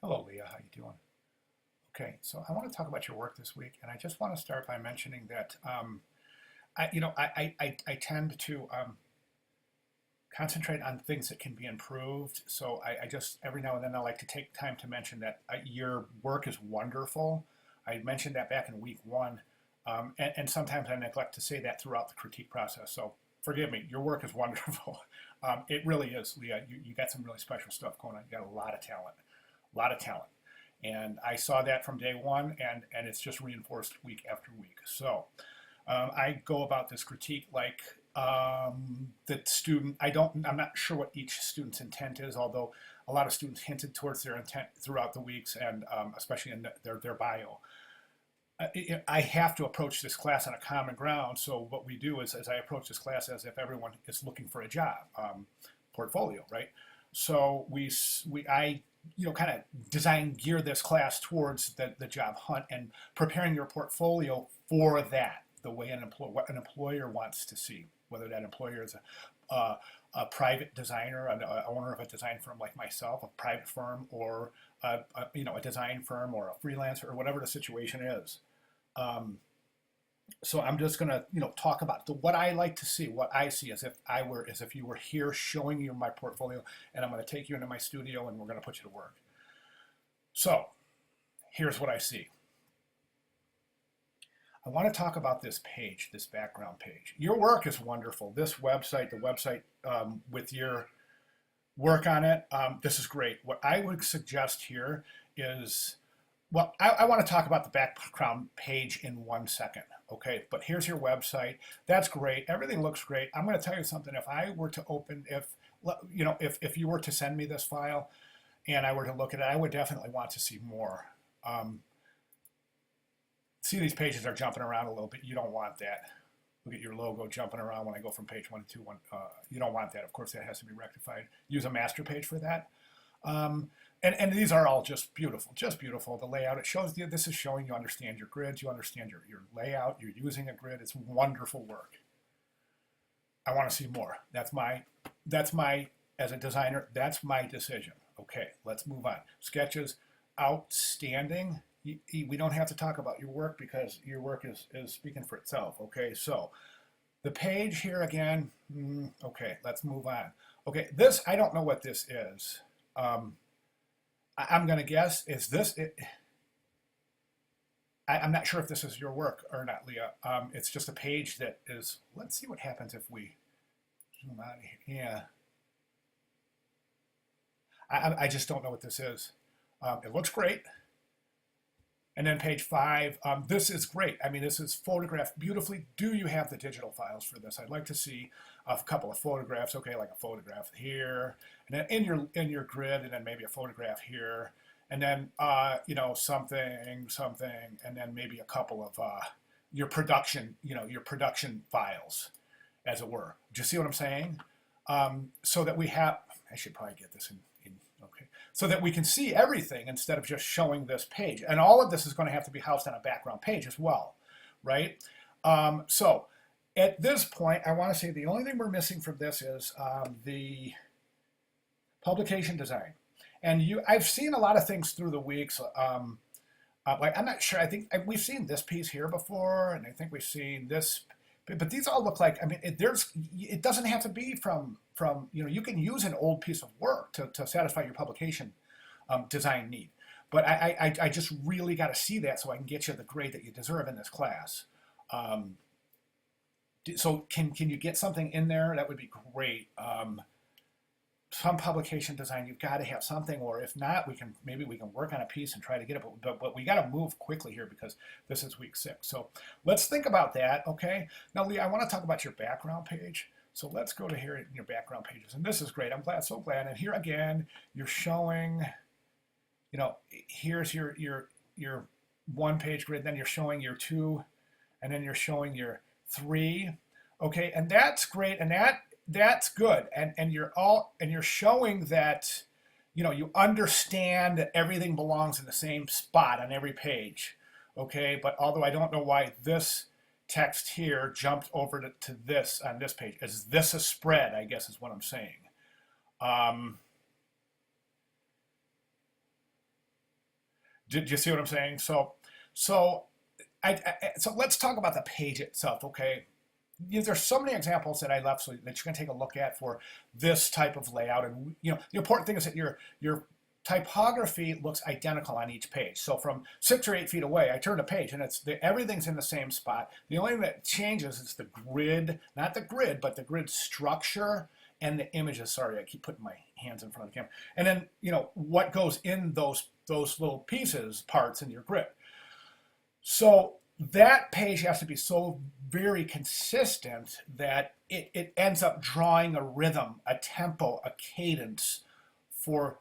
Hello, Leah. How you doing? Okay, so I want to talk about your work this week, and I just want to start by mentioning that I tend to concentrate on things that can be improved. So I just every now and then I like to take time to mention that your work is wonderful. I mentioned that back in week one, and sometimes I neglect to say that throughout the critique process. So forgive me. Your work is wonderful. It really is, Leah. You got some really special stuff going on. You got a lot of talent, a lot of talent. And I saw that from day one, and it's just reinforced week after week. So I go about this critique like the student. I'm not sure what each student's intent is, although a lot of students hinted towards their intent throughout the weeks, and especially in their bio. I have to approach this class on a common ground. So what we do is, as I approach this class, as if everyone is looking for a job, portfolio, right? So I kind of design gear this class towards the job hunt and preparing your portfolio for that, the way what an employer wants to see, whether that employer is a private designer, an owner of a design firm like myself, a private firm, or a design firm, or a freelancer, or whatever the situation is. Um, so I'm just gonna, talk about what I like to see, what I see as if you were here showing you my portfolio, and I'm gonna take you into my studio and we're gonna put you to work. So here's what I see. I want to talk about this page, this background page. Your work is wonderful. This website, the website with your work on it, this is great. What I would suggest here is, well, I want to talk about the background page in 1 second, okay? But here's your website. That's great. Everything looks great. I'm going to tell you something. If I were to open, if you were to send me this file and I were to look at it, I would definitely want to see more. See, these pages are jumping around a little bit. You don't want that. Look at your logo jumping around when I go from page 1 to 2. You don't want that. Of course, that has to be rectified. Use a master page for that. And these are all just beautiful, just beautiful. The layout, it shows you, this is showing you understand your grids, you understand your layout, you're using a grid. It's wonderful work. I want to see more. As a designer, that's my decision. Okay, let's move on. Sketches, outstanding. We don't have to talk about your work because your work is speaking for itself. Okay, so the page here again, okay, let's move on. Okay, this, I don't know what this is. I'm going to guess, is this it? I'm not sure if this is your work or not, Leah. It's just a page that is, let's see what happens if we zoom out here. Yeah. I just don't know what this is. It looks great. And then page 5, this is great. I mean, this is photographed beautifully. Do you have the digital files for this? I'd like to see a couple of photographs. Okay, like a photograph here, and then in your grid, and then maybe a photograph here, and then something, and then maybe a couple of your production files, as it were. Do you see what I'm saying? So that we have. I should probably get this in. Okay, so that we can see everything instead of just showing this page. And all of this is going to have to be housed on a background page as well, right? So at this point, I want to say the only thing we're missing from this is the publication design. And I've seen a lot of things through the weeks. Like, I'm not sure. I think we've seen this piece here before, and I think we've seen this. But these all look like, I mean, it doesn't have to be from you can use an old piece of work to satisfy your publication design need. But I just really got to see that so I can get you the grade that you deserve in this class. So can you get something in there? That would be great. Some publication design, you've got to have something, or if not, maybe we can work on a piece and try to get it, but we got to move quickly here because this is week 6. So let's think about that, okay? Now, Lee, I want to talk about your background page. So let's go to here in your background pages, and this is great. I'm glad, so glad. And here again, you're showing, here's your 1-page grid, then you're showing your 2, and then you're showing your 3, okay? And that's great, and that's good, and you're showing that you understand that everything belongs in the same spot on every page, okay? But although I don't know why this text here jumped over to this on this page, is this a spread? I guess is what I'm saying. Did you see what I'm saying? So so let's talk about the page itself, okay? There's so many examples that I left so that you can take a look at for this type of layout. And the important thing is that your typography looks identical on each page. So from 6 or 8 feet away, I turn a page and everything's in the same spot. The only thing that changes is the grid, not the grid, but the grid structure and the images. Sorry, I keep putting my hands in front of the camera. And then what goes in those little pieces, parts in your grid. So that page has to be so very consistent that it ends up drawing a rhythm, a tempo, a cadence for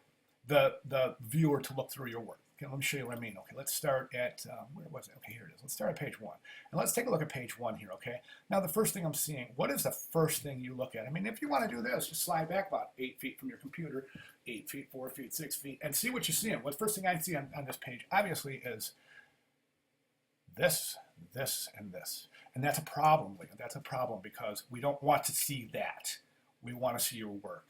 the viewer to look through your work. Okay, let me show you what I mean. Okay, let's start at, where was it? Okay, here it is. Let's start at page 1. And let's take a look at page 1 here, okay? Now, the first thing I'm seeing, what is the first thing you look at? I mean, if you want to do this, just slide back about 8 feet from your computer, 8 feet, 4 feet, 6 feet, and see what you see. And what the first thing I see on this page, obviously, is this, this, and this. And that's a problem, Leah. That's a problem because we don't want to see that. We want to see your work.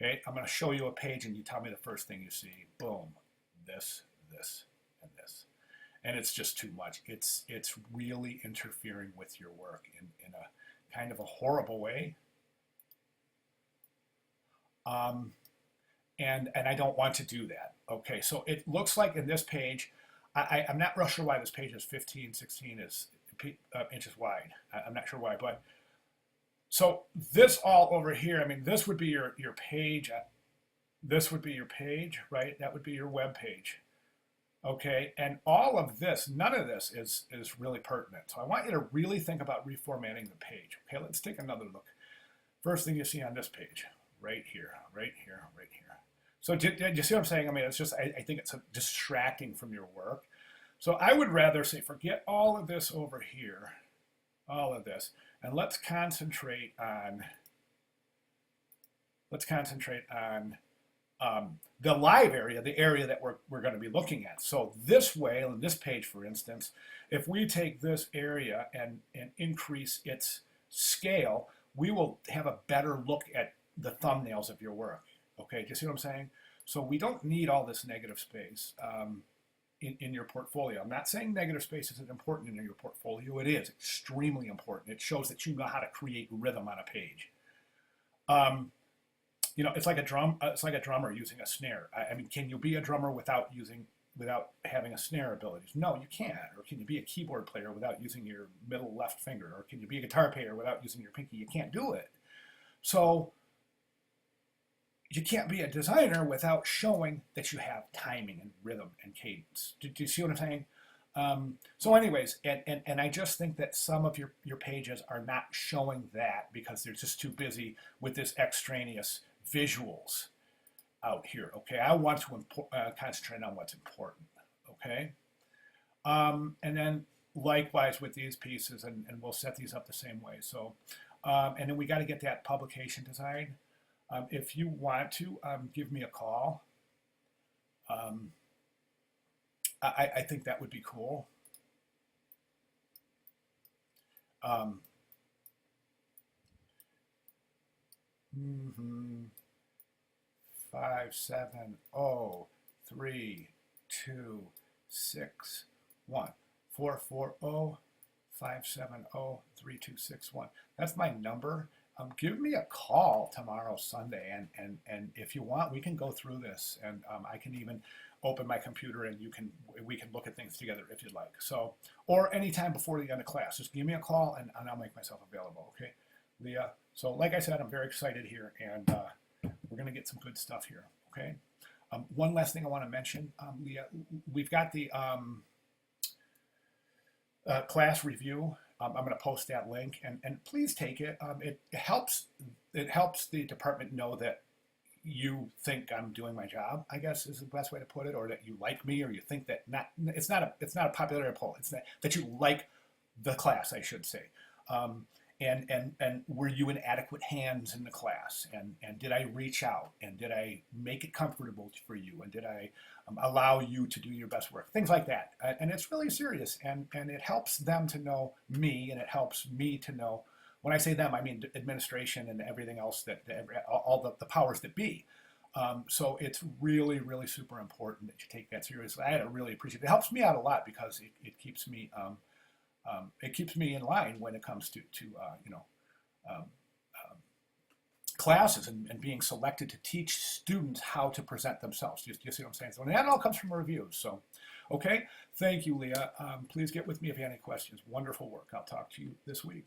Okay, I'm going to show you a page and you tell me the first thing you see. Boom, this, this, and this. And it's just too much. It's really interfering with your work in a kind of a horrible way. And I don't want to do that. Okay, so it looks like in this page, I'm not real sure why this page is 15, 16 inches wide. I'm not sure why, but so this all over here, I mean, this would be your page. This would be your page, right? That would be your web page. Okay, and all of this, none of this is really pertinent. So I want you to really think about reformatting the page. Okay, let's take another look. First thing you see on this page, right here, right here, right here. So do you see what I'm saying? I mean, it's just, I think it's distracting from your work. So I would rather say, forget all of this over here, all of this, and let's concentrate on the live area, the area that we're going to be looking at. So this way, on this page, for instance, if we take this area and increase its scale, we will have a better look at the thumbnails of your work. Okay, do you see what I'm saying? So we don't need all this negative space in your portfolio. I'm not saying negative space isn't important in your portfolio. It is extremely important. It shows that you know how to create rhythm on a page. It's like a drummer using a snare. I mean, can you be a drummer without having a snare abilities? No, you can't. Or can you be a keyboard player without using your middle left finger? Or can you be a guitar player without using your pinky? You can't do it. So you can't be a designer without showing that you have timing and rhythm and cadence. Do you see what I'm saying? So anyways, and I just think that some of your pages are not showing that because they're just too busy with this extraneous visuals out here. Okay, I want to concentrate on what's important. Okay, and then likewise with these pieces, and we'll set these up the same way. So, and then we got to get that publication design. If you want to give me a call, I think that would be cool. 570-3261 440-570-3261. That's my number. Give me a call tomorrow, Sunday, and if you want, we can go through this, and I can even open my computer and we can look at things together if you'd like. So, or anytime before the end of class, just give me a call and I'll make myself available. Okay, Leah. So, like I said, I'm very excited here, and we're gonna get some good stuff here. Okay. One last thing I want to mention, Leah, we've got the class review. I'm going to post that link, and please take it. It helps the department know that you think I'm doing my job, I guess is the best way to put it, or that you like me, or you think that it's not a popularity poll. It's that you like the class, I should say. And were you in adequate hands in the class? And did I reach out? And did I make it comfortable for you? And did I allow you to do your best work? Things like that. And it's really serious. And it helps them to know me, and it helps me to know. When I say them, I mean administration and everything else all the powers that be. So it's really, really super important that you take that seriously. I really appreciate it. It helps me out a lot because it keeps me in line when it comes to um, classes and being selected to teach students how to present themselves. Do you see what I'm saying? So and that all comes from reviews. So, okay, thank you, Leah. Please get with me if you have any questions. Wonderful work. I'll talk to you this week.